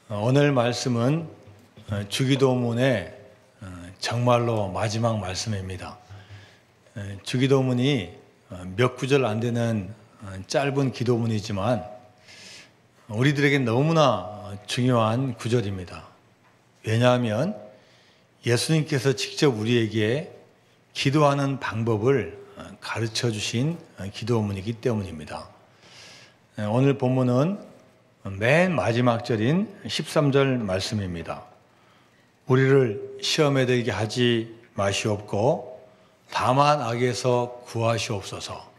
오늘 말씀은 주기도문의 정말로 마지막 말씀입니다. 주기도문이 몇 구절 안 되는 짧은 기도문이지만 우리들에게 너무나 중요한 구절입니다. 왜냐하면 예수님께서 직접 우리에게 기도하는 방법을 가르쳐 주신 기도문이기 때문입니다. 오늘 본문은 맨 마지막 절인 13절 말씀입니다. 우리를 시험에 들게 하지 마시옵고 다만 악에서 구하시옵소서.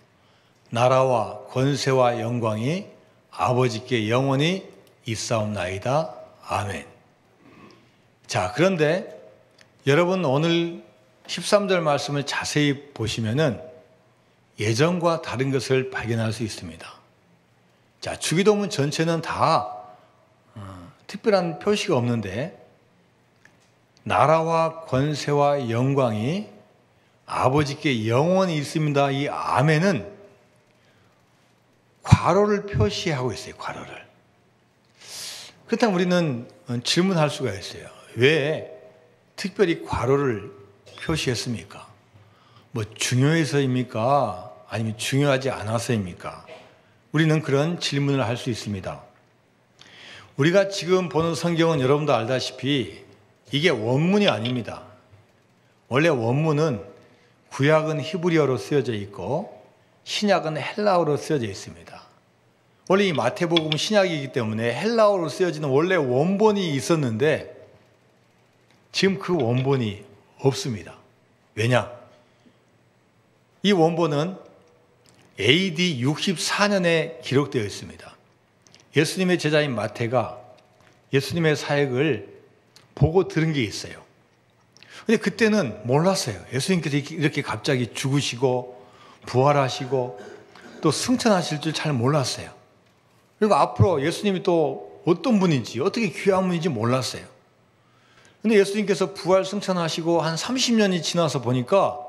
나라와 권세와 영광이 아버지께 영원히 있사옵나이다. 아멘. 자, 그런데 여러분 오늘 13절 말씀을 자세히 보시면은 예전과 다른 것을 발견할 수 있습니다. 자, 주기도문 전체는 다 특별한 표시가 없는데 나라와 권세와 영광이 아버지께 영원히 있습니다. 이 아멘은 괄호를 표시하고 있어요. 괄호를. 그렇다면 우리는 질문할 수가 있어요. 왜 특별히 괄호를 표시했습니까? 뭐 중요해서입니까? 아니면 중요하지 않아서입니까? 우리는 그런 질문을 할 수 있습니다. 우리가 지금 보는 성경은 여러분도 알다시피 이게 원문이 아닙니다. 원래 원문은 구약은 히브리어로 쓰여져 있고 신약은 헬라어로 쓰여져 있습니다. 원래 이 마태복음은 신약이기 때문에 헬라어로 쓰여지는 원래 원본이 있었는데 지금 그 원본이 없습니다. 왜냐? 이 원본은 AD 64년에 기록되어 있습니다. 예수님의 제자인 마태가 예수님의 사역을 보고 들은 게 있어요. 근데 그때는 몰랐어요. 예수님께서 이렇게 갑자기 죽으시고 부활하시고 또 승천하실 줄 잘 몰랐어요. 그리고 앞으로 예수님이 또 어떤 분인지 어떻게 귀한 분인지 몰랐어요. 근데 예수님께서 부활 승천하시고 한 30년이 지나서 보니까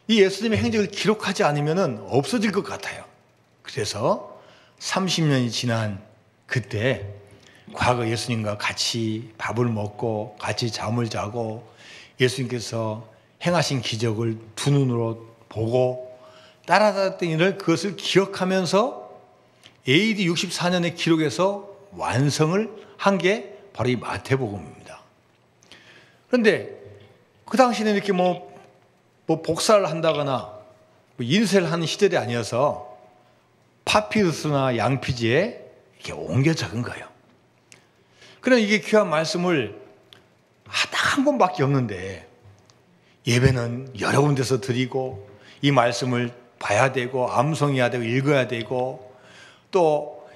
이 예수님의 행적을 기록하지 않으면 없어질 것 같아요. 그래서 30년이 지난 그때 과거 예수님과 같이 밥을 먹고 같이 잠을 자고 예수님께서 행하신 기적을 두 눈으로 보고 따라다녔던 일을 그것을 기억하면서 AD 64년의 기록에서 완성을 한 게 바로 이 마태복음입니다. 그런데 그 당시에는 이렇게 뭐 복사를 한다거나 인쇄를 하는 시절이 아니어서 파피루스나 양피지에 이렇게 옮겨 적은 거예요. 그럼 이게 귀한 말씀을 딱 한 번밖에 없는데 예배는 여러 군데서 드리고 이 말씀을 봐야 되고 암송해야 되고 읽어야 되고 또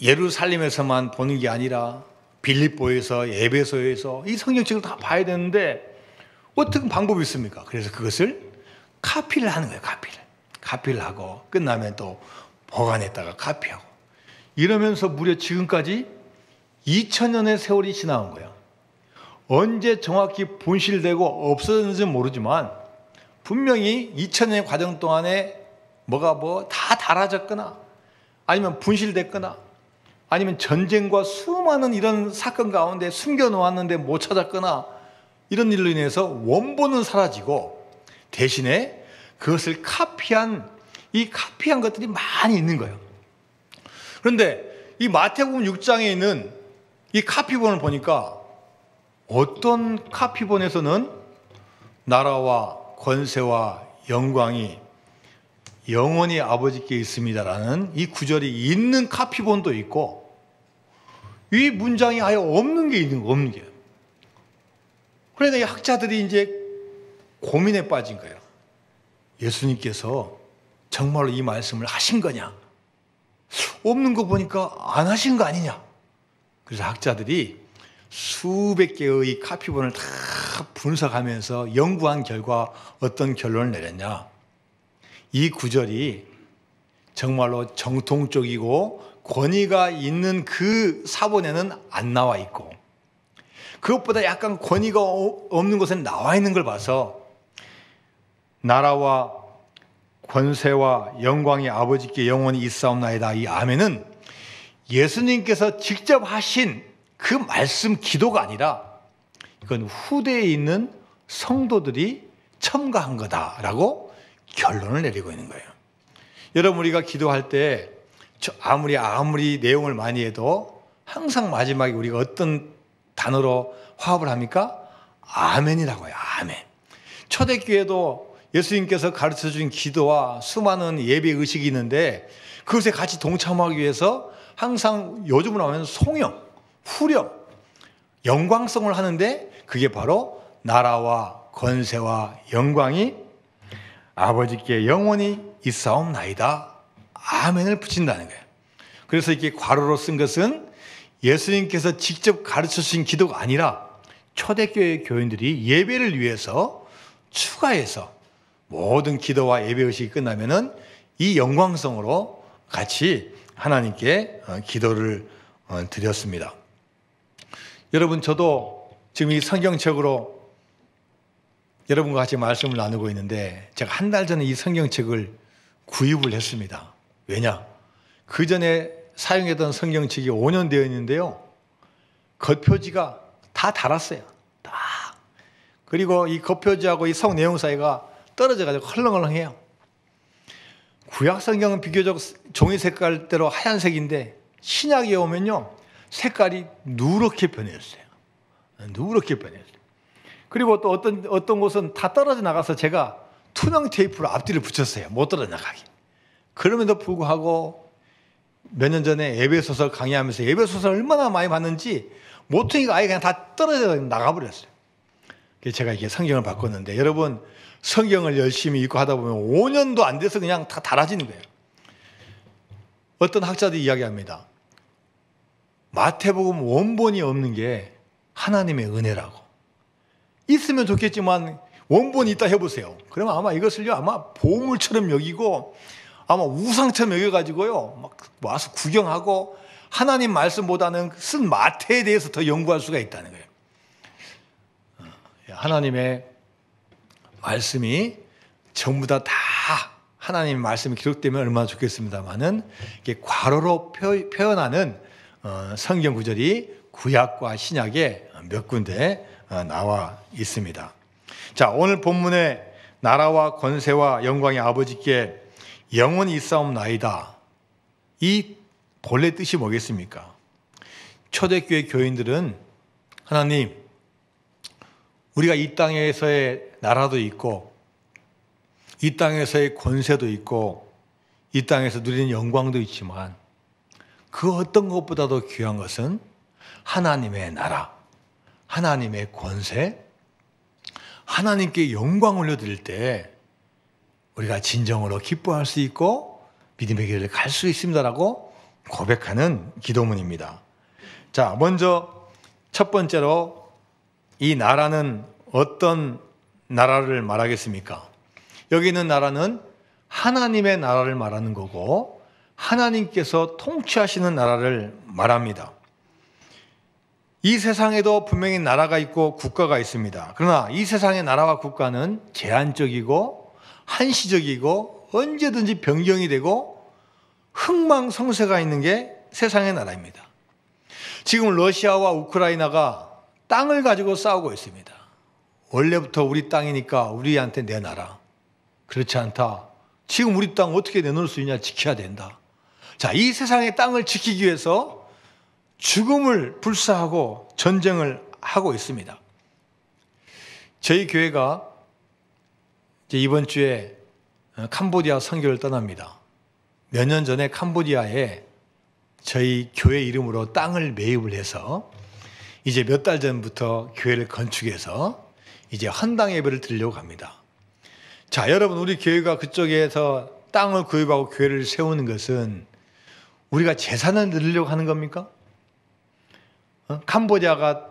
예루살렘에서만 보는 게 아니라 빌립보에서 에베소에서 이 성경책을 다 봐야 되는데 어떤 방법이 있습니까? 그래서 그것을 카피를 하는 거예요. 카피를 하고 끝나면 또 보관했다가 카피하고 이러면서 무려 지금까지 2000년의 세월이 지나온 거예요. 언제 정확히 분실되고 없어졌는지는 모르지만 분명히 2000년의 과정 동안에 뭐가 다 달아졌거나 아니면 분실됐거나 아니면 전쟁과 수많은 이런 사건 가운데 숨겨놓았는데 못 찾았거나 이런 일로 인해서 원본은 사라지고 대신에 그것을 카피한 것들이 많이 있는 거예요. 그런데 이 마태복음 6장에 있는 이 카피본을 보니까 어떤 카피본에서는 나라와 권세와 영광이 영원히 아버지께 있습니다라는 이 구절이 있는 카피본도 있고 이 문장이 아예 없는 게 있는 거 없는 게. 그러니까 이 학자들이 이제 고민에 빠진 거예요. 예수님께서 정말로 이 말씀을 하신 거냐? 없는 거 보니까 안 하신 거 아니냐? 그래서 학자들이 수백 개의 카피본을 다 분석하면서 연구한 결과 어떤 결론을 내렸냐? 이 구절이 정말로 정통적이고 권위가 있는 그 사본에는 안 나와 있고 그것보다 약간 권위가 없는 곳에 나와 있는 걸 봐서 나라와 권세와 영광이 아버지께 영원히 있사옵나이다. 이 아멘은 예수님께서 직접 하신 그 말씀 기도가 아니라 이건 후대에 있는 성도들이 첨가한 거다라고 결론을 내리고 있는 거예요. 여러분, 우리가 기도할 때 아무리 내용을 많이 해도 항상 마지막에 우리가 어떤 단어로 화합을 합니까? 아멘이라고 해요. 아멘. 초대교회도 예수님께서 가르쳐준 기도와 수많은 예배 의식이 있는데 그것에 같이 동참하기 위해서 항상 요즘으로 하면 송영, 후령, 영광성을 하는데 그게 바로 나라와 권세와 영광이 아버지께 영원히 있사옵나이다. 아멘을 붙인다는 거예요. 그래서 이렇게 괄호로 쓴 것은 예수님께서 직접 가르쳐 주신 기도가 아니라 초대교회 교인들이 예배를 위해서 추가해서 모든 기도와 예배 의식이 끝나면은 이 영광성으로 같이 하나님께 기도를 드렸습니다. 여러분, 저도 지금 이 성경책으로 여러분과 같이 말씀을 나누고 있는데 제가 한 달 전에 이 성경책을 구입을 했습니다. 왜냐? 그 전에 사용했던 성경책이 5년 되어 있는데요. 겉표지가 다 닳았어요. 다. 그리고 이 겉표지하고 이 성 내용 사이가 떨어져가지고 헐렁헐렁해요. 구약 성경은 비교적 종이 색깔대로 하얀색인데 신약에 오면요. 색깔이 누렇게 변했어요. 누렇게 변했어요. 그리고 또 어떤 곳은 다 떨어져 나가서 제가 투명 테이프로 앞뒤를 붙였어요. 못 떨어져 나가게. 그럼에도 불구하고 몇 년 전에 예배소설 강의하면서 예배소설 얼마나 많이 봤는지 모퉁이가 아예 그냥 다 떨어져 나가버렸어요. 그래서 제가 이게 성경을 바꿨는데 여러분, 성경을 열심히 읽고 하다 보면 5년도 안 돼서 그냥 다 닳아지는 거예요. 어떤 학자들이 이야기합니다. 마태복음 원본이 없는 게 하나님의 은혜라고. 있으면 좋겠지만 원본이 있다 해보세요. 그러면 아마 이것을요, 아마 보물처럼 여기고 아마 우상처럼 여겨가지고요, 막 와서 구경하고 하나님 말씀보다는 쓴 마태에 대해서 더 연구할 수가 있다는 거예요. 하나님의 말씀이 전부 다 하나님의 말씀이 기록되면 얼마나 좋겠습니다만은 이게 괄호로 표현하는 성경 구절이 구약과 신약에 몇 군데 나와 있습니다. 자, 오늘 본문의 나라와 권세와 영광의 아버지께 영원히 있사옵나이다. 이 본래 뜻이 뭐겠습니까? 초대교회 교인들은 하나님, 우리가 이 땅에서의 나라도 있고 이 땅에서의 권세도 있고 이 땅에서 누리는 영광도 있지만 그 어떤 것보다도 귀한 것은 하나님의 나라, 하나님의 권세, 하나님께 영광 올려드릴 때 우리가 진정으로 기뻐할 수 있고 믿음의 길을 갈 수 있습니다라고 고백하는 기도문입니다. 자, 먼저 첫 번째로 이 나라는 어떤 나라를 말하겠습니까? 여기 있는 나라는 하나님의 나라를 말하는 거고 하나님께서 통치하시는 나라를 말합니다. 이 세상에도 분명히 나라가 있고 국가가 있습니다. 그러나 이 세상의 나라와 국가는 제한적이고 한시적이고 언제든지 변경이 되고 흥망성쇠가 있는 게 세상의 나라입니다. 지금 러시아와 우크라이나가 땅을 가지고 싸우고 있습니다. 원래부터 우리 땅이니까 우리한테 내놔라. 그렇지 않다. 지금 우리 땅 어떻게 내놓을 수 있냐? 지켜야 된다. 자, 이 세상의 땅을 지키기 위해서 죽음을 불사하고 전쟁을 하고 있습니다. 저희 교회가 이제 이번 주에 캄보디아 선교를 떠납니다. 몇 년 전에 캄보디아에 저희 교회 이름으로 땅을 매입을 해서 이제 몇 달 전부터 교회를 건축해서 이제 헌당 예배를 드리려고 합니다. 자, 여러분, 우리 교회가 그쪽에서 땅을 구입하고 교회를 세우는 것은 우리가 재산을 늘리려고 하는 겁니까? 캄보디아가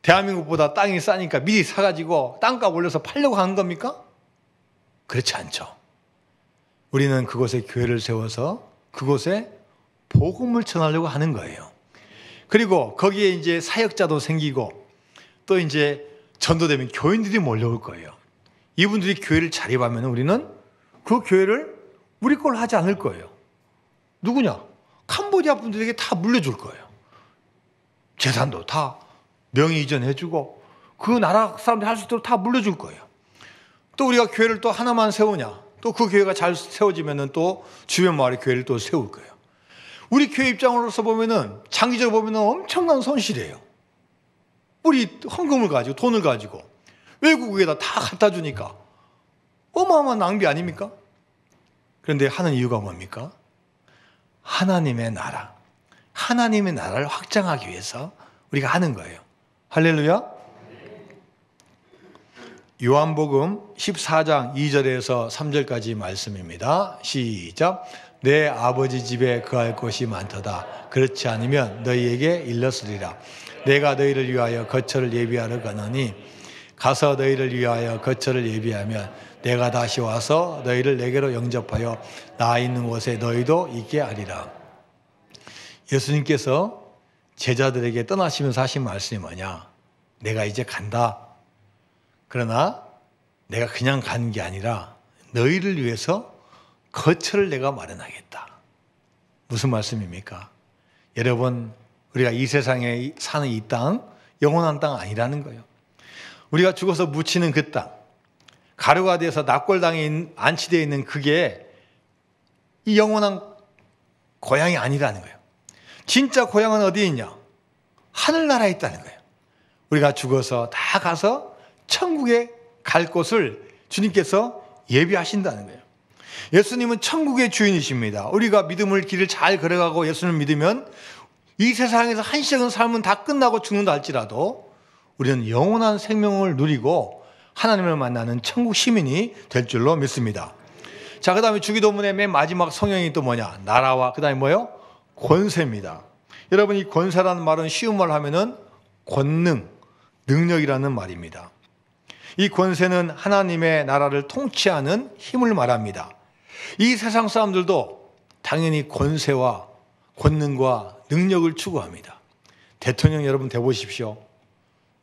대한민국보다 땅이 싸니까 미리 사가지고 땅값 올려서 팔려고 하는 겁니까? 그렇지 않죠. 우리는 그곳에 교회를 세워서 그곳에 복음을 전하려고 하는 거예요. 그리고 거기에 이제 사역자도 생기고 또 이제 전도되면 교인들이 몰려올 거예요. 이분들이 교회를 자립하면 우리는 그 교회를 우리 걸로 하지 않을 거예요. 누구냐? 캄보디아 분들에게 다 물려줄 거예요. 재산도 다 명의 이전해주고 그 나라 사람들이 할 수 있도록 다 물려줄 거예요. 또 우리가 교회를 또 하나만 세우냐? 또 그 교회가 잘 세워지면은 또 주변 마을에 교회를 또 세울 거예요. 우리 교회 입장으로서 보면은 장기적으로 보면은 엄청난 손실이에요. 우리 헌금을 가지고 돈을 가지고 외국에다 다 갖다 주니까 어마어마한 낭비 아닙니까? 그런데 하는 이유가 뭡니까? 하나님의 나라, 하나님의 나라를 확장하기 위해서 우리가 하는 거예요. 할렐루야. 요한복음 14장 2절에서 3절까지 말씀입니다. 시작. 내 아버지 집에 거할 곳이 많도다. 그렇지 않으면 너희에게 일렀으리라. 내가 너희를 위하여 거처를 예비하러 가노니 가서 너희를 위하여 거처를 예비하면 내가 다시 와서 너희를 내게로 영접하여 나 있는 곳에 너희도 있게 하리라. 예수님께서 제자들에게 떠나시면서 하신 말씀이 뭐냐? 내가 이제 간다. 그러나 내가 그냥 가는 게 아니라 너희를 위해서 거처를 내가 마련하겠다. 무슨 말씀입니까? 여러분, 우리가 이 세상에 사는 이 땅, 영원한 땅 아니라는 거예요. 우리가 죽어서 묻히는 그 땅, 가루가 돼서 납골당에 안치되어 있는 그게 이 영원한 고향이 아니라는 거예요. 진짜 고향은 어디에 있냐? 하늘나라에 있다는 거예요. 우리가 죽어서 다 가서 천국에 갈 곳을 주님께서 예비하신다는 거예요. 예수님은 천국의 주인이십니다. 우리가 믿음을 길을 잘 걸어가고 예수님을 믿으면 이 세상에서 한시적인 삶은 다 끝나고 죽는다 할지라도 우리는 영원한 생명을 누리고 하나님을 만나는 천국 시민이 될 줄로 믿습니다. 자, 그 다음에 주기도문의 맨 마지막 성경이 또 뭐냐? 나라와 그 다음에 뭐요? 권세입니다. 여러분, 이 권세라는 말은 쉬운 말로 하면은 권능, 능력이라는 말입니다. 이 권세는 하나님의 나라를 통치하는 힘을 말합니다. 이 세상 사람들도 당연히 권세와 권능과 능력을 추구합니다. 대통령 여러분 돼보십시오.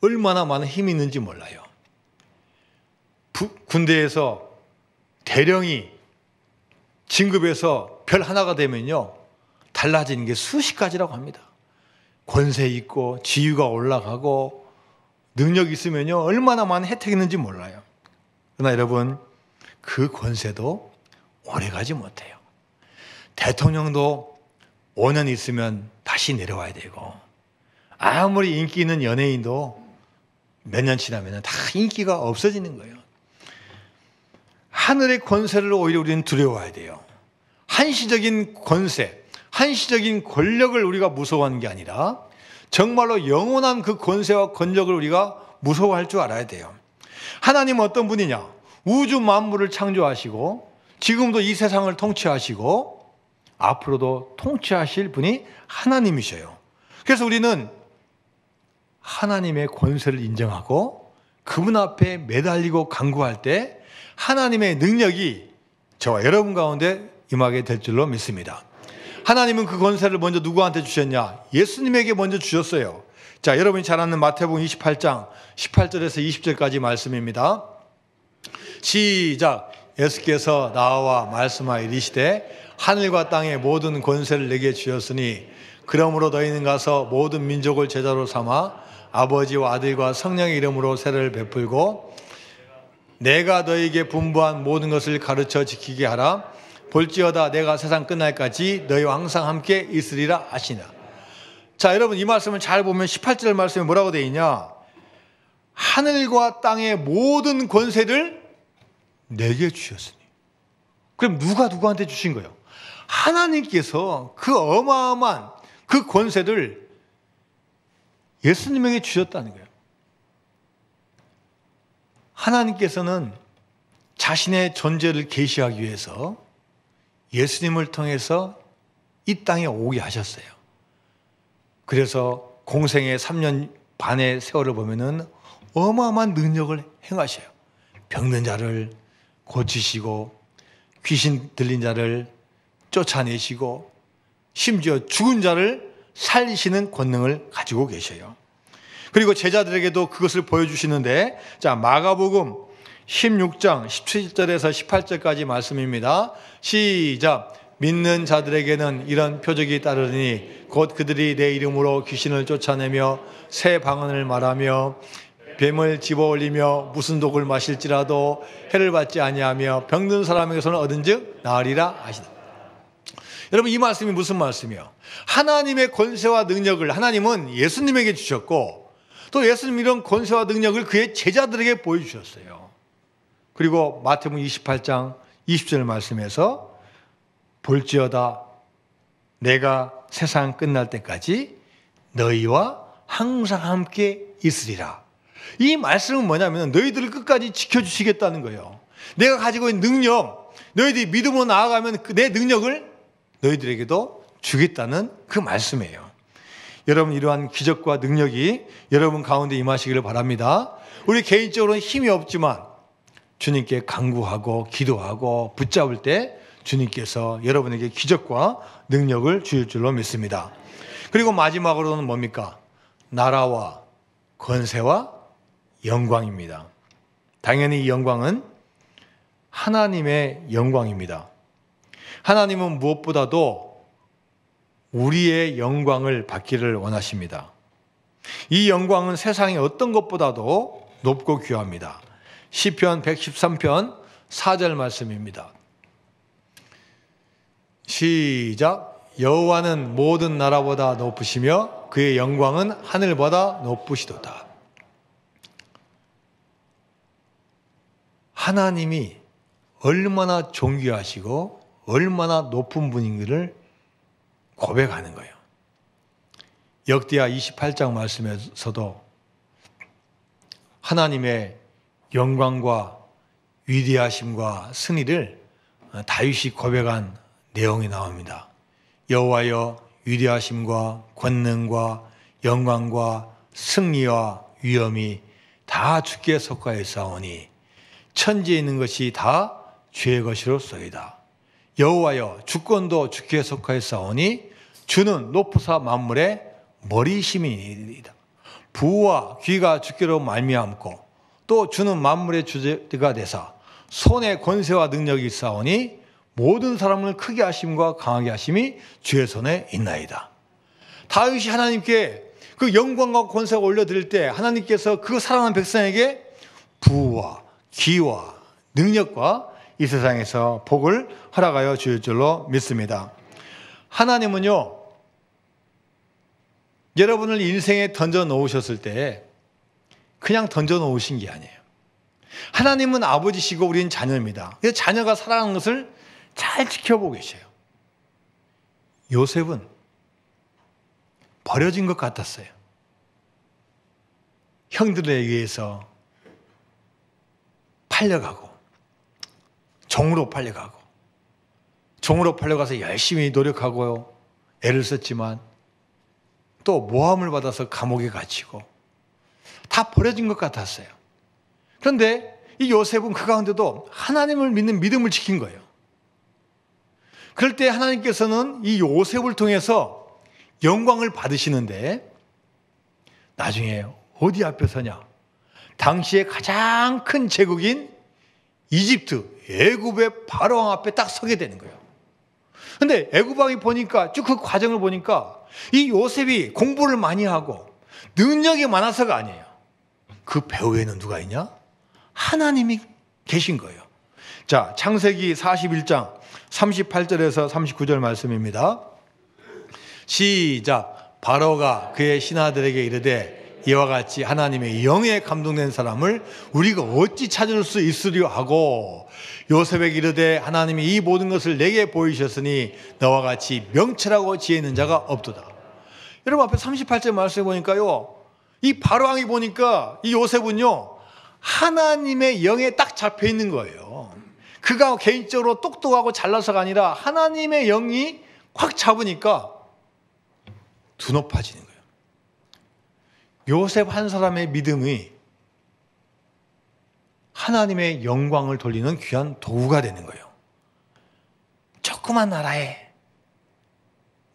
얼마나 많은 힘이 있는지 몰라요. 군대에서 대령이 진급해서 별 하나가 되면요, 달라지는 게 수십 가지라고 합니다. 권세 있고 지위가 올라가고 능력이 있으면요 얼마나 많은 혜택이 있는지 몰라요. 그러나 여러분, 그 권세도 오래가지 못해요. 대통령도 5년 있으면 다시 내려와야 되고, 아무리 인기 있는 연예인도 몇 년 지나면 다 인기가 없어지는 거예요. 하늘의 권세를 오히려 우리는 두려워해야 돼요. 한시적인 권세, 한시적인 권력을 우리가 무서워하는 게 아니라 정말로 영원한 그 권세와 권력을 우리가 무서워할 줄 알아야 돼요. 하나님은 어떤 분이냐? 우주 만물을 창조하시고 지금도 이 세상을 통치하시고 앞으로도 통치하실 분이 하나님이셔요. 그래서 우리는 하나님의 권세를 인정하고 그분 앞에 매달리고 간구할 때 하나님의 능력이 저와 여러분 가운데 임하게 될 줄로 믿습니다. 하나님은 그 권세를 먼저 누구한테 주셨냐? 예수님에게 먼저 주셨어요. 자, 여러분이 잘 아는 마태복음 28장 18절에서 20절까지 말씀입니다. 시작. 예수께서 나와 말씀하여 이르시되 하늘과 땅의 모든 권세를 내게 주셨으니 그러므로 너희는 가서 모든 민족을 제자로 삼아 아버지와 아들과 성령의 이름으로 세례를 베풀고 내가 너희에게 분부한 모든 것을 가르쳐 지키게 하라. 볼지어다 내가 세상 끝날까지 너희와 항상 함께 있으리라 하시나. 자, 여러분, 이 말씀을 잘 보면 18절 말씀에 뭐라고 되어 있냐? 하늘과 땅의 모든 권세를 내게 주셨으니. 그럼 누가 누구한테 주신 거예요? 하나님께서 그 어마어마한 그 권세를 예수님에게 주셨다는 거예요. 하나님께서는 자신의 존재를 계시하기 위해서 예수님을 통해서 이 땅에 오게 하셨어요. 그래서 공생의 3년 반의 세월을 보면은 어마어마한 능력을 행하셔요. 병든 자를 고치시고 귀신 들린 자를 쫓아내시고 심지어 죽은 자를 살리시는 권능을 가지고 계셔요. 그리고 제자들에게도 그것을 보여주시는데, 자, 마가복음 16장 17절에서 18절까지 말씀입니다. 시작. 믿는 자들에게는 이런 표적이 따르니 곧 그들이 내 이름으로 귀신을 쫓아내며 새 방언을 말하며 뱀을 집어올리며 무슨 독을 마실지라도 해를 받지 아니하며 병든 사람에게서는 얻은즉 나으리라 하시다. 여러분, 이 말씀이 무슨 말씀이요? 하나님의 권세와 능력을 하나님은 예수님에게 주셨고 또 예수님 이런 권세와 능력을 그의 제자들에게 보여주셨어요. 그리고 마태복음 28장 20절 말씀에서 볼지어다 내가 세상 끝날 때까지 너희와 항상 함께 있으리라. 이 말씀은 뭐냐면 너희들을 끝까지 지켜주시겠다는 거예요. 내가 가지고 있는 능력, 너희들이 믿음으로 나아가면 내 능력을 너희들에게도 주겠다는 그 말씀이에요. 여러분, 이러한 기적과 능력이 여러분 가운데 임하시기를 바랍니다. 우리 개인적으로는 힘이 없지만 주님께 간구하고 기도하고 붙잡을 때 주님께서 여러분에게 기적과 능력을 주실 줄로 믿습니다. 그리고 마지막으로는 뭡니까? 나라와 권세와 영광입니다. 당연히 이 영광은 하나님의 영광입니다. 하나님은 무엇보다도 우리의 영광을 받기를 원하십니다. 이 영광은 세상의 어떤 것보다도 높고 귀합니다. 시편 113편 4절 말씀입니다. 시작. 여호와는 모든 나라보다 높으시며 그의 영광은 하늘보다 높으시도다. 하나님이 얼마나 존귀하시고 얼마나 높은 분인지를 고백하는 거예요. 역대하 28장 말씀에서도 하나님의 영광과 위대하심과 승리를 다윗이 고백한 내용이 나옵니다. 여호와여, 위대하심과 권능과 영광과 승리와 위엄이 다 주께 속하여 싸우니 천지에 있는 것이 다 주의 것이로소이다. 여호와여, 주권도 주께 속하여 싸우니 주는 높으사 만물의 머리심이니이다. 부와 귀가 주께로 말미암고 또 주는 만물의 주제가 되사 손에 권세와 능력이 있사오니 모든 사람을 크게 하심과 강하게 하심이 주의 손에 있나이다. 다윗이 하나님께 그 영광과 권세가 올려드릴 때 하나님께서 그 사랑하는 백성에게 부와 기와 능력과 이 세상에서 복을 허락하여 주실 줄로 믿습니다. 하나님은요, 여러분을 인생에 던져 놓으셨을 때 그냥 던져 놓으신 게 아니에요. 하나님은 아버지시고 우리는 자녀입니다. 그래서 자녀가 살아가는 것을 잘 지켜보고 계셔요. 요셉은 버려진 것 같았어요. 형들에 의해서 팔려가고 종으로 팔려가고 종으로 팔려가서 열심히 노력하고 애를 썼지만 또 모함을 받아서 감옥에 갇히고 다 버려진 것 같았어요. 그런데 이 요셉은 그 가운데도 하나님을 믿는 믿음을 지킨 거예요. 그럴 때 하나님께서는 이 요셉을 통해서 영광을 받으시는데 나중에 어디 앞에 서냐? 당시에 가장 큰 제국인 이집트, 애굽의 바로왕 앞에 딱 서게 되는 거예요. 근데 애굽 왕이 보니까 쭉 그 과정을 보니까 이 요셉이 공부를 많이 하고 능력이 많아서가 아니에요. 그 배후에는 누가 있냐? 하나님이 계신 거예요. 자, 창세기 41장 38절에서 39절 말씀입니다. 시작. 바로가 그의 신하들에게 이르되 이와 같이 하나님의 영에 감동된 사람을 우리가 어찌 찾을 수 있으려 하고 요셉에게 이르되 하나님이 이 모든 것을 내게 보이셨으니 너와 같이 명철하고 지혜 있는 자가 없도다. 여러분 앞에 38절 말씀해 보니까요, 이 바로왕이 보니까 이 요셉은요 하나님의 영에 딱 잡혀 있는 거예요. 그가 개인적으로 똑똑하고 잘나서가 아니라 하나님의 영이 확 잡으니까 두 높아지는 거예요. 요셉 한 사람의 믿음이 하나님의 영광을 돌리는 귀한 도구가 되는 거예요. 조그만 나라에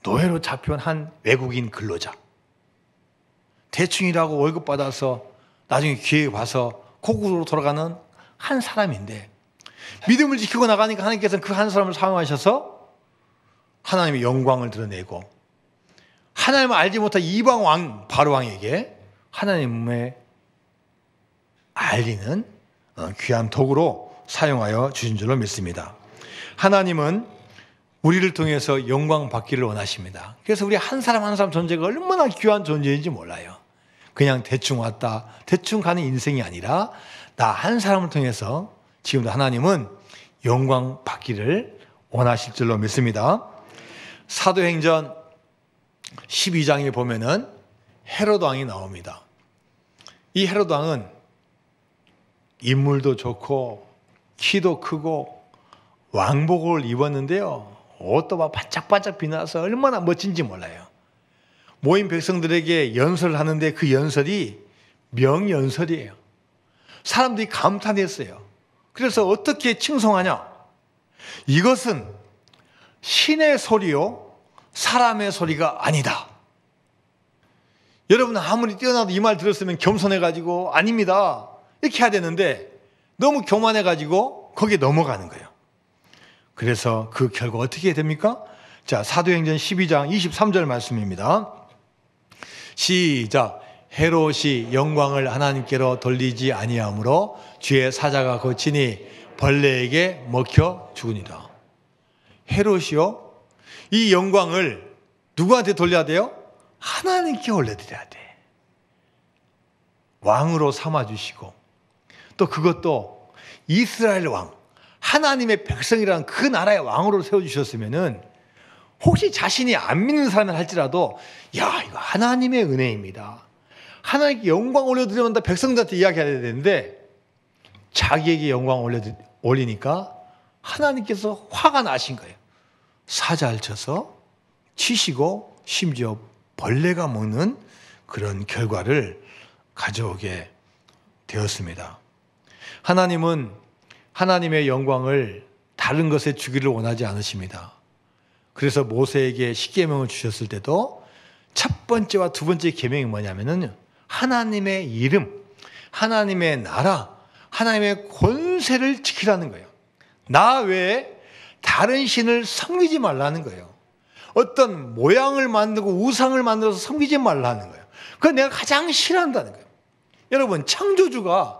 노예로 잡혀온 한 외국인 근로자, 대충 일하고 월급 받아서 나중에 기회 봐서 고국으로 돌아가는 한 사람인데 믿음을 지키고 나가니까 하나님께서는 그 한 사람을 사용하셔서 하나님의 영광을 드러내고 하나님을 알지 못한 이방 왕 바로왕에게 하나님의 알리는 귀한 도구로 사용하여 주신 줄로 믿습니다. 하나님은 우리를 통해서 영광 받기를 원하십니다. 그래서 우리 한 사람 한 사람 존재가 얼마나 귀한 존재인지 몰라요. 그냥 대충 왔다 대충 가는 인생이 아니라 나 한 사람을 통해서 지금도 하나님은 영광 받기를 원하실 줄로 믿습니다. 사도행전 12장에 보면은 헤롯 왕이 나옵니다. 이 헤롯 왕은 인물도 좋고 키도 크고 왕복을 입었는데요, 옷도 막 반짝반짝 빛나서 얼마나 멋진지 몰라요. 모인 백성들에게 연설을 하는데 그 연설이 명연설이에요. 사람들이 감탄했어요. 그래서 어떻게 칭송하냐? 이것은 신의 소리요 사람의 소리가 아니다. 여러분 아무리 뛰어나도 이 말 들었으면 겸손해가지고 아닙니다 이렇게 해야 되는데 너무 교만해가지고 거기에 넘어가는 거예요. 그래서 그 결과 어떻게 됩니까? 자, 사도행전 12장 23절 말씀입니다. 시작. 헤롯이 영광을 하나님께로 돌리지 아니하므로 주의 사자가 거치니 벌레에게 먹혀 죽으니라. 헤롯이요, 이 영광을 누구한테 돌려야 돼요? 하나님께 올려드려야 돼. 왕으로 삼아주시고 또 그것도 이스라엘 왕, 하나님의 백성이라는 그 나라의 왕으로 세워주셨으면은 혹시 자신이 안 믿는 사람이 할지라도 야, 이거 하나님의 은혜입니다, 하나님께 영광 올려드리면 백성들한테 이야기해야 되는데 자기에게 영광 올리니까 하나님께서 화가 나신 거예요. 사자를 쳐서 치시고 심지어 벌레가 먹는 그런 결과를 가져오게 되었습니다. 하나님은 하나님의 영광을 다른 것에 주기를 원하지 않으십니다. 그래서 모세에게 십계명을 주셨을 때도 첫 번째와 두 번째 계명이 뭐냐면은 하나님의 이름, 하나님의 나라, 하나님의 권세를 지키라는 거예요. 나 외에 다른 신을 섬기지 말라는 거예요. 어떤 모양을 만들고 우상을 만들어서 섬기지 말라는 거예요. 그건 내가 가장 싫어한다는 거예요. 여러분, 창조주가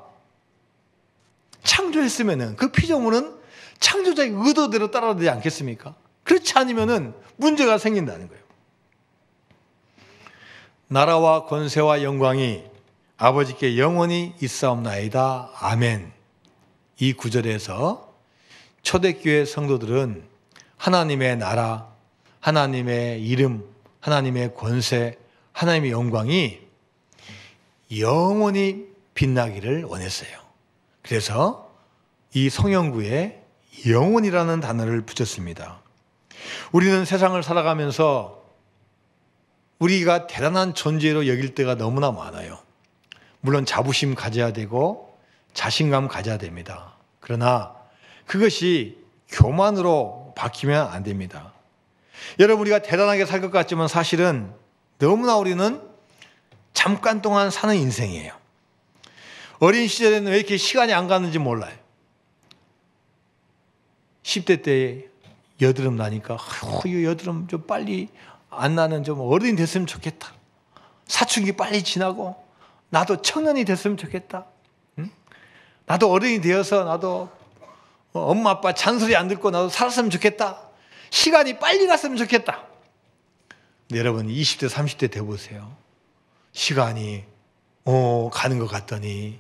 창조했으면은 그 피조물은 창조자의 의도대로 따라야 되지 않겠습니까? 그렇지 않으면은 문제가 생긴다는 거예요. 나라와 권세와 영광이 아버지께 영원히 있사옵나이다. 아멘. 이 구절에서 초대교회 성도들은 하나님의 나라, 하나님의 이름, 하나님의 권세, 하나님의 영광이 영원히 빛나기를 원했어요. 그래서 이 성형구에 영원이라는 단어를 붙였습니다. 우리는 세상을 살아가면서 우리가 대단한 존재로 여길 때가 너무나 많아요. 물론 자부심 가져야 되고 자신감 가져야 됩니다. 그러나 그것이 교만으로 바뀌면 안 됩니다. 여러분, 우리가 대단하게 살 것 같지만 사실은 너무나 우리는 잠깐 동안 사는 인생이에요. 어린 시절에는 왜 이렇게 시간이 안 가는지 몰라요. 10대 때 여드름 나니까 이 여드름 좀 빨리 안 나는 좀 어른이 됐으면 좋겠다. 사춘기 빨리 지나고 나도 청년이 됐으면 좋겠다. 응? 나도 어른이 되어서 나도 엄마 아빠 잔소리 안 듣고 나도 살았으면 좋겠다. 시간이 빨리 갔으면 좋겠다. 근데 여러분 20대 30대 돼보세요. 시간이 가는 것 같더니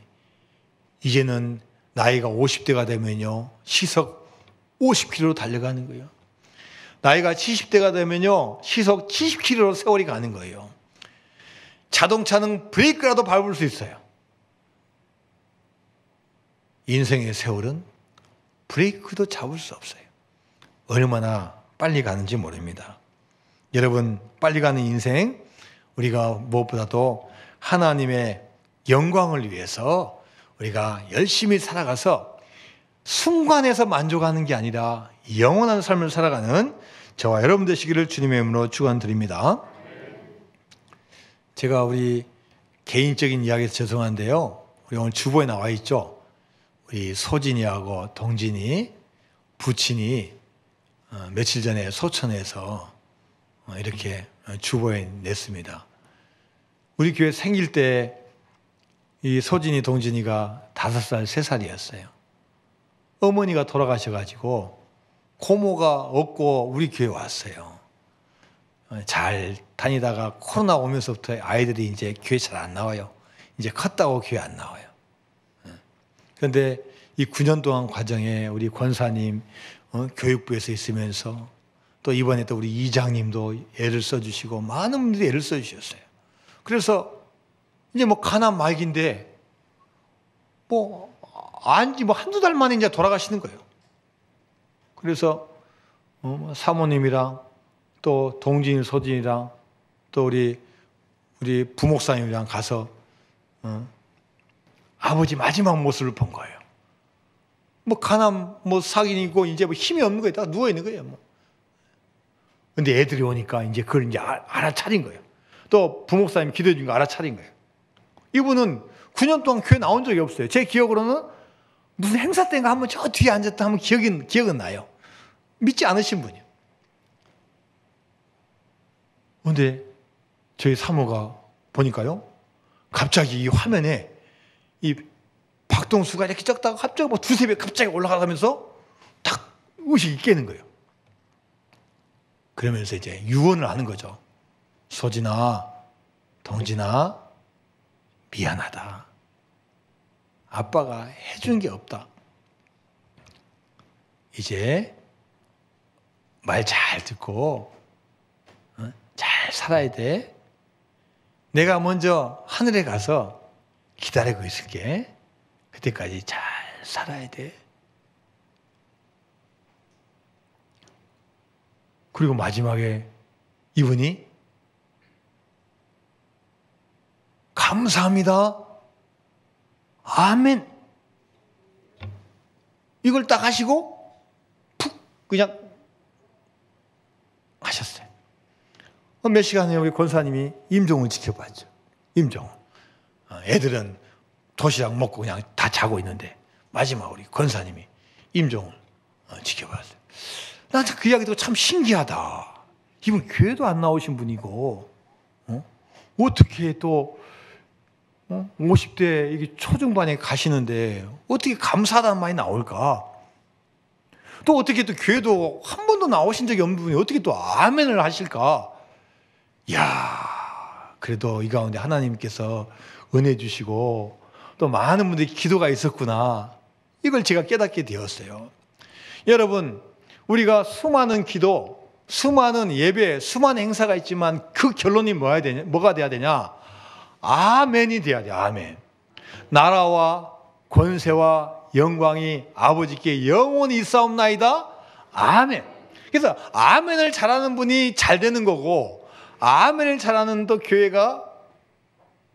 이제는 나이가 50대가 되면요 시속 50km로 달려가는 거예요. 나이가 70대가 되면요 시속 70km로 세월이 가는 거예요. 자동차는 브레이크라도 밟을 수 있어요. 인생의 세월은 브레이크도 잡을 수 없어요. 얼마나 빨리 가는지 모릅니다. 여러분, 빨리 가는 인생, 우리가 무엇보다도 하나님의 영광을 위해서 우리가 열심히 살아가서 순간에서 만족하는 게 아니라 영원한 삶을 살아가는 저와 여러분 되시기를 주님의 이름으로 축원드립니다. 제가 우리 개인적인 이야기에서 죄송한데요, 우리 오늘 주보에 나와 있죠. 우리 소진이하고 동진이, 부친이 며칠 전에 소천에서 이렇게 주보에 냈습니다. 우리 교회 생일 때 이 소진이 동진이가 5살, 3살이었어요. 어머니가 돌아가셔가지고 고모가 없고 우리 교회 왔어요. 잘 다니다가 코로나 오면서부터 아이들이 이제 교회 잘 안 나와요. 이제 컸다고 교회 안 나와요. 그런데 이 9년 동안 과정에 우리 권사님 교육부에서 있으면서 또 이번에 또 우리 이장님도 애를 써주시고 많은 분들이 애를 써주셨어요. 그래서 이제 뭐 가난 말기인데 안지 한두 달 만에 이제 돌아가시는 거예요. 그래서 사모님이랑 또 동진, 소진이랑 또 우리 부목사님이랑 가서 아버지 마지막 모습을 본 거예요. 가난 사기이고 이제 힘이 없는 거예요. 다 누워 있는 거예요. 근데 애들이 오니까 이제 그걸 이제 알아차린 거예요. 또 부목사님이 기도해 준 거 알아차린 거예요. 이분은 9년 동안 교회 나온 적이 없어요. 제 기억으로는 무슨 행사 때인가 한번 저 뒤에 앉았다 하면 기억은 나요. 믿지 않으신 분이요. 근데 저희 사모가 보니까요, 갑자기 이 화면에 이 박동수가 이렇게 적다가 갑자기 두세 배 갑자기 올라가면서 탁 의식이 깨는 거예요. 그러면서 이제 유언을 하는 거죠. 소진아, 동진아, 미안하다. 아빠가 해준 게 없다. 이제 말 잘 듣고 잘 살아야 돼. 내가 먼저 하늘에 가서 기다리고 있을게. 그때까지 잘 살아야 돼. 그리고 마지막에 이분이 감사합니다. 아멘. 이걸 딱 하시고 푹 그냥 하셨어요. 몇 시간 후에 우리 권사님이 임종을 지켜봤죠. 임종. 애들은 도시락 먹고 그냥 다 자고 있는데 마지막 우리 권사님이 임종을 지켜봤어요. 나한테 그 이야기 듣고 참 신기하다. 이분 교회도 안 나오신 분이고 어떻게 또 50대 이게 초중반에 가시는데 어떻게 감사하다는 말이 나올까? 또 어떻게 또 교회도 한 번도 나오신 적이 없는 분이 어떻게 또 아멘을 하실까? 이야, 그래도 이 가운데 하나님께서 은혜 주시고 또 많은 분들이 기도가 있었구나. 이걸 제가 깨닫게 되었어요. 여러분, 우리가 수많은 기도, 수많은 예배, 수많은 행사가 있지만 그 결론이 뭐가 돼야 되냐? 아멘이 돼야 돼. 아멘. 나라와 권세와 영광이 아버지께 영원히 있사옵나이다. 아멘. 그래서 아멘을 잘하는 분이 잘 되는 거고, 아멘을 잘하는 또 교회가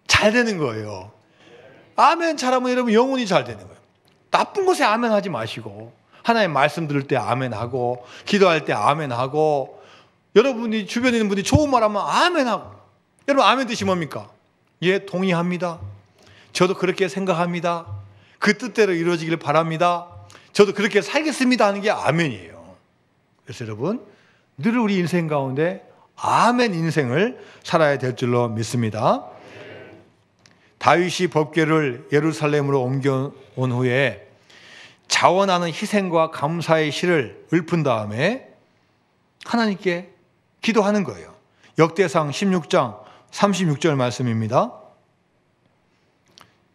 잘 되는 거예요. 아멘 잘하면 여러분 영원히 잘 되는 거예요. 나쁜 것에 아멘 하지 마시고, 하나님 말씀 들을 때 아멘 하고, 기도할 때 아멘 하고, 여러분이 주변에 있는 분이 좋은 말 하면 아멘 하고. 여러분 아멘 뜻이 뭡니까? 예, 동의합니다. 저도 그렇게 생각합니다. 그 뜻대로 이루어지길 바랍니다. 저도 그렇게 살겠습니다 하는 게 아멘이에요. 그래서 여러분, 늘 우리 인생 가운데 아멘 인생을 살아야 될 줄로 믿습니다. 다윗이 법궤를 예루살렘으로 옮겨온 후에 자원하는 희생과 감사의 시를 읊은 다음에 하나님께 기도하는 거예요. 역대상 16장 36절 말씀입니다.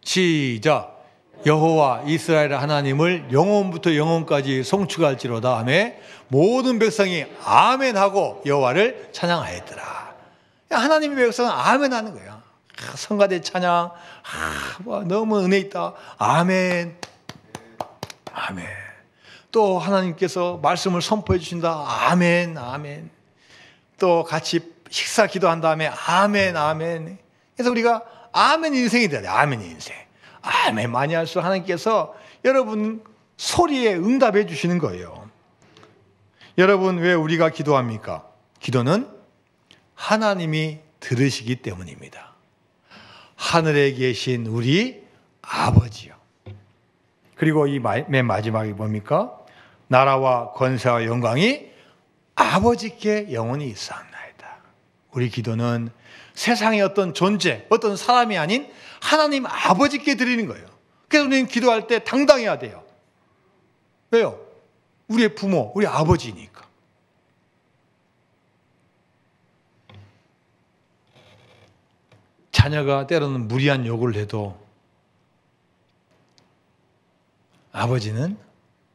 시작. 여호와 이스라엘 하나님을 영원부터 영원까지 송축할지로다 하며 모든 백성이 아멘하고 여호와를 찬양하였더라. 하나님의 백성은 아멘하는 거예요. 성가대 찬양, 너무 은혜 있다. 아멘. 아멘. 또 하나님께서 말씀을 선포해 주신다. 아멘. 아멘. 또 같이 식사 기도한 다음에 아멘. 아멘. 그래서 우리가 아멘 인생이 돼야 돼. 아멘 인생. 아멘 많이 할수록 하나님께서 여러분 소리에 응답해 주시는 거예요. 여러분 왜 우리가 기도합니까? 기도는 하나님이 들으시기 때문입니다. 하늘에 계신 우리 아버지요. 그리고 이 맨 마지막이 뭡니까? 나라와 권세와 영광이 아버지께 영원히 있사옵나이다. 우리 기도는 세상의 어떤 존재, 어떤 사람이 아닌 하나님 아버지께 드리는 거예요. 그래서 우리는 기도할 때 당당해야 돼요. 왜요? 우리의 부모, 우리 아버지니까. 자녀가 때로는 무리한 요구를 해도 아버지는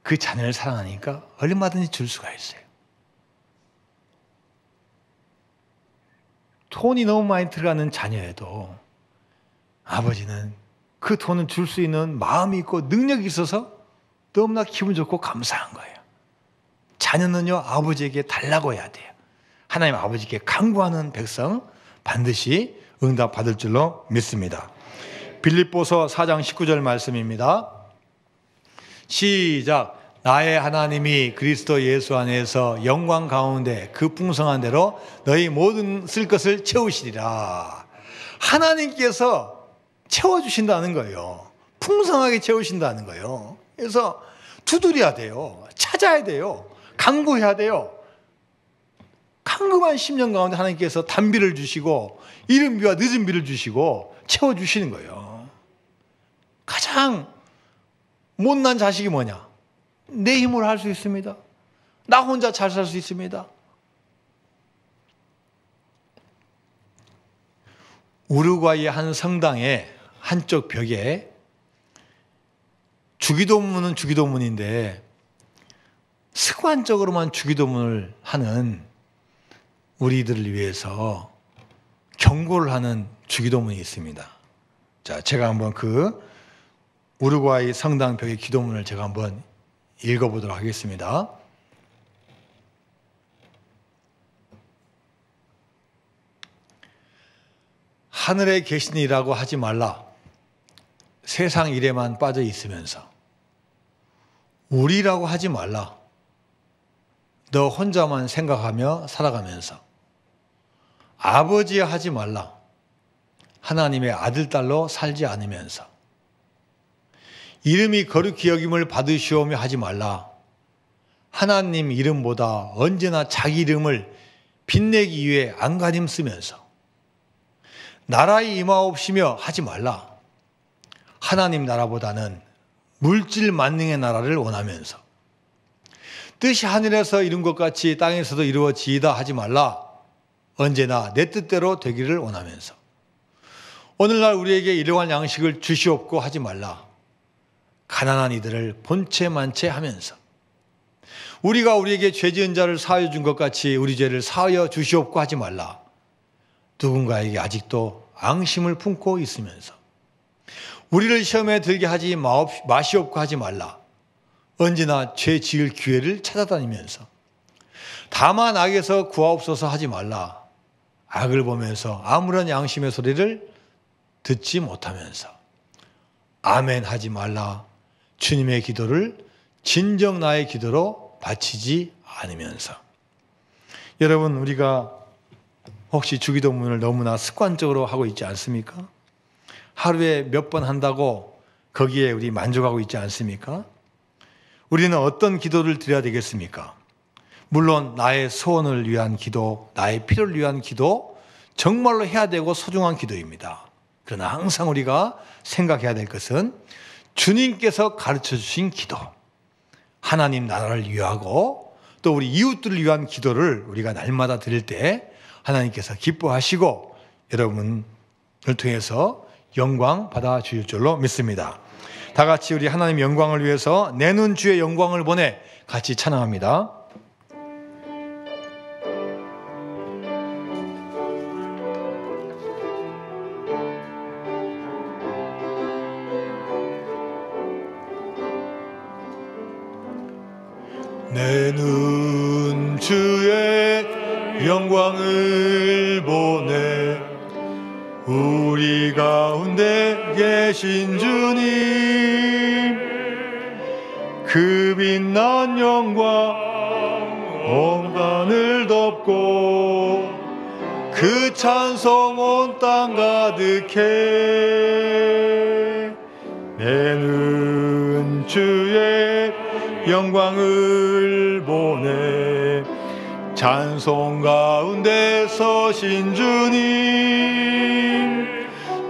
그 자녀를 사랑하니까 얼마든지 줄 수가 있어요. 돈이 너무 많이 들어가는 자녀에도 아버지는 그 돈을 줄 수 있는 마음이 있고 능력이 있어서 너무나 기분 좋고 감사한 거예요. 자녀는요, 아버지에게 달라고 해야 돼요. 하나님 아버지께 간구하는 백성 반드시 응답 받을 줄로 믿습니다. 빌립보서 4장 19절 말씀입니다. 시작. 나의 하나님이 그리스도 예수 안에서 영광 가운데 그 풍성한 대로 너희 모든 쓸 것을 채우시리라. 하나님께서 채워주신다는 거예요. 풍성하게 채우신다는 거예요. 그래서 두드려야 돼요. 찾아야 돼요. 간구해야 돼요. 간구한 10년 가운데 하나님께서 단비를 주시고 이른 비와 늦은 비를 주시고 채워주시는 거예요. 가장 못난 자식이 뭐냐? 내 힘으로 할 수 있습니다. 나 혼자 잘 살 수 있습니다. 우루과이 한 성당의 한쪽 벽에 주기도문은 주기도문인데 습관적으로만 주기도문을 하는 우리들을 위해서 경고를 하는 주기도문이 있습니다. 자, 제가 한번 그 우루과이 성당 벽의 기도문을 제가 한번 읽어보도록 하겠습니다. 하늘에 계신 이라고 하지 말라. 세상 일에만 빠져 있으면서. 우리라고 하지 말라. 너 혼자만 생각하며 살아가면서. 아버지 하지 말라. 하나님의 아들, 딸로 살지 않으면서. 이름이 거룩히 여김을 받으시오며 하지 말라. 하나님 이름보다 언제나 자기 이름을 빛내기 위해 안간힘 쓰면서. 나라에 임하옵시며 하지 말라. 하나님 나라보다는 물질 만능의 나라를 원하면서. 뜻이 하늘에서 이룬 것 같이 땅에서도 이루어지이다 하지 말라. 언제나 내 뜻대로 되기를 원하면서. 오늘날 우리에게 일용할 양식을 주시옵고 하지 말라. 가난한 이들을 본체 만체 하면서. 우리가 우리에게 죄 지은 자를 사하여 준 것 같이 우리 죄를 사하여 주시옵고 하지 말라. 누군가에게 아직도 앙심을 품고 있으면서. 우리를 시험에 들게 하지 마시옵고 하지 말라. 언제나 죄 지을 기회를 찾아다니면서. 다만 악에서 구하옵소서 하지 말라. 악을 보면서 아무런 양심의 소리를 듣지 못하면서. 아멘 하지 말라. 주님의 기도를 진정 나의 기도로 바치지 않으면서. 여러분, 우리가 혹시 주기도문을 너무나 습관적으로 하고 있지 않습니까? 하루에 몇 번 한다고 거기에 우리 만족하고 있지 않습니까? 우리는 어떤 기도를 드려야 되겠습니까? 물론 나의 소원을 위한 기도, 나의 필요를 위한 기도, 정말로 해야 되고 소중한 기도입니다. 그러나 항상 우리가 생각해야 될 것은 주님께서 가르쳐 주신 기도, 하나님 나라를 위하고 또 우리 이웃들을 위한 기도를 우리가 날마다 드릴 때 하나님께서 기뻐하시고 여러분을 통해서 영광 받아 주실 줄로 믿습니다. 다 같이 우리 하나님 영광을 위해서 내는 주의 영광을 보내 같이 찬양합니다. 내는 주의 영광을 보내 우리 가운데 계신 주님 그 빛난 영광 온 하늘 덮고 그 찬송 온 땅 가득해 내는 주의 영광을 보내 찬송 가운데 서신 주님,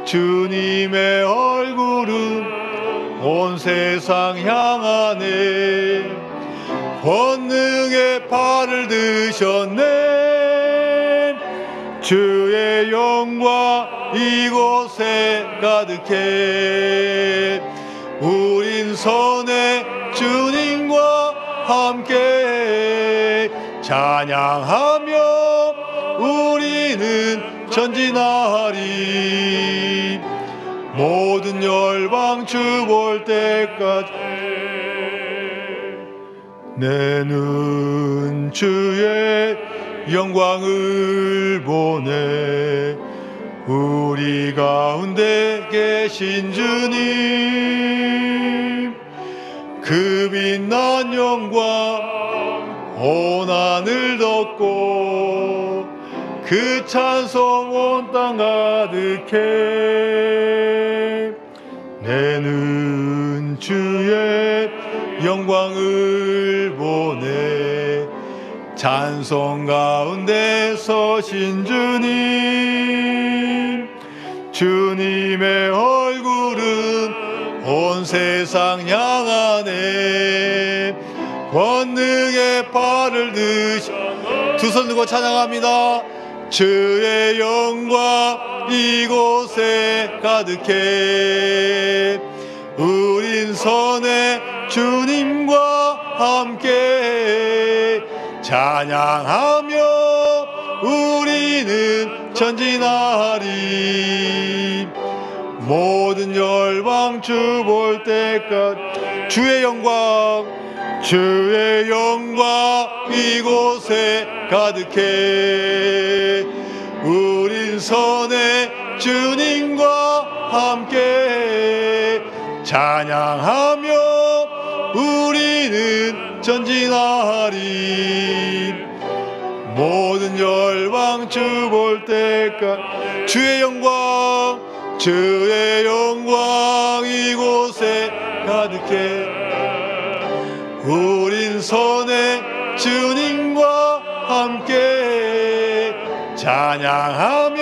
주님의 얼굴은 온 세상 향하네. 권능의 팔을 드셨네. 주의 영광 이곳에 가득해. 우린 선의 주님과 함께 찬양하며 우리는 전진하리. 모든 열방 주 볼 때까지. 내 눈 주의 영광을 보네. 우리 가운데 계신 주님, 그 빛난 영광 온 하늘 덮고 그 찬송 온 땅 가득해. 내 눈 주의 영광을 보네. 찬송 가운데 서신 주님, 주님의 얼굴은 온 세상 향하네. 권능의 팔을 드셔. 두 손 들고 찬양합니다. 주의 영광 이곳에 가득해. 우린 선의 주님과 함께 찬양하며 우리는 전진하리. 모든 열방 주 볼 때까지. 주의 영광, 주의 영광 이곳에 가득해. 우린 선의 주님과 함께 찬양하며 우리는 전진하리. 모든 열방 주 볼 때까지. 주의 영광, 주의 영광 이곳에 가득해. 우린 선의 주님과 함께 찬양하며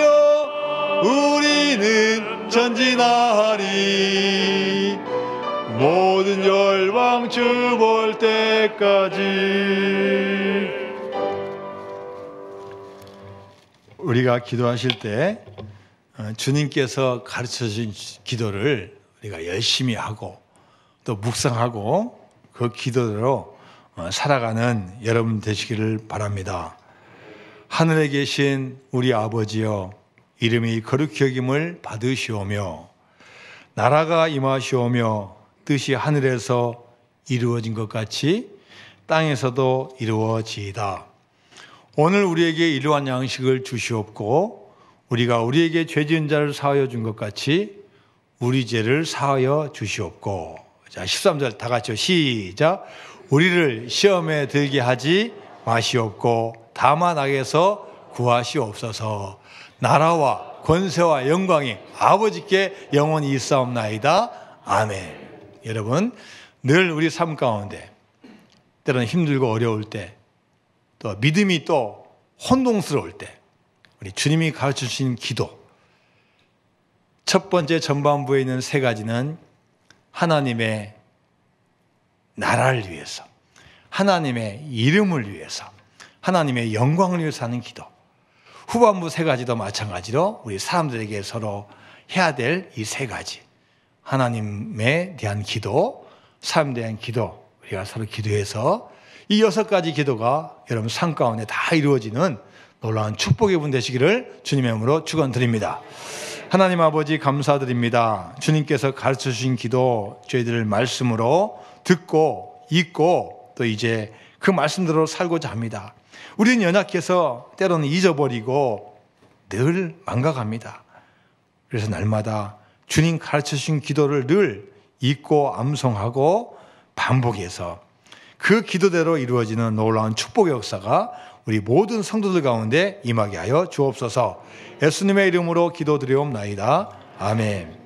우리는 전진하리. 모든 열방 주 볼 때까지. 우리가 기도하실 때 주님께서 가르쳐주신 기도를 우리가 열심히 하고 또 묵상하고 그 기도대로 살아가는 여러분 되시기를 바랍니다. 하늘에 계신 우리 아버지여, 이름이 거룩히 여김을 받으시오며 나라가 임하시오며 뜻이 하늘에서 이루어진 것 같이 땅에서도 이루어지이다. 오늘 우리에게 일용할 양식을 주시옵고 우리가 우리에게 죄 지은 자를 사하여 준 것 같이 우리 죄를 사하여 주시옵고. 자, 13절 다 같이요. 시작. 우리를 시험에 들게 하지 마시옵고 다만 악에서 구하시옵소서. 나라와 권세와 영광이 아버지께 영원히 있사옵나이다. 아멘. 여러분, 늘 우리 삶 가운데 때로는 힘들고 어려울 때, 또 믿음이 또 혼동스러울 때 우리 주님이 가르쳐주신 기도, 첫 번째 전반부에 있는 세 가지는 하나님의 나라를 위해서, 하나님의 이름을 위해서, 하나님의 영광을 위해서 하는 기도. 후반부 세 가지도 마찬가지로 우리 사람들에게 서로 해야 될 이 세 가지, 하나님에 대한 기도, 사람에 대한 기도, 우리가 서로 기도해서 이 6가지 기도가 여러분 삶 가운데 다 이루어지는 놀라운 축복의 분 되시기를 주님의 이름으로 축원드립니다. 하나님 아버지 감사드립니다. 주님께서 가르쳐 주신 기도 저희들 말씀으로 듣고 읽고 또 이제 그 말씀대로 살고자 합니다. 우리는 연약해서 때로는 잊어버리고 늘 망각합니다. 그래서 날마다 주님 가르쳐 주신 기도를 늘 읽고 암송하고 반복해서 그 기도대로 이루어지는 놀라운 축복의 역사가 우리 모든 성도들 가운데 임하게 하여 주옵소서. 예수님의 이름으로 기도드리옵나이다. 아멘.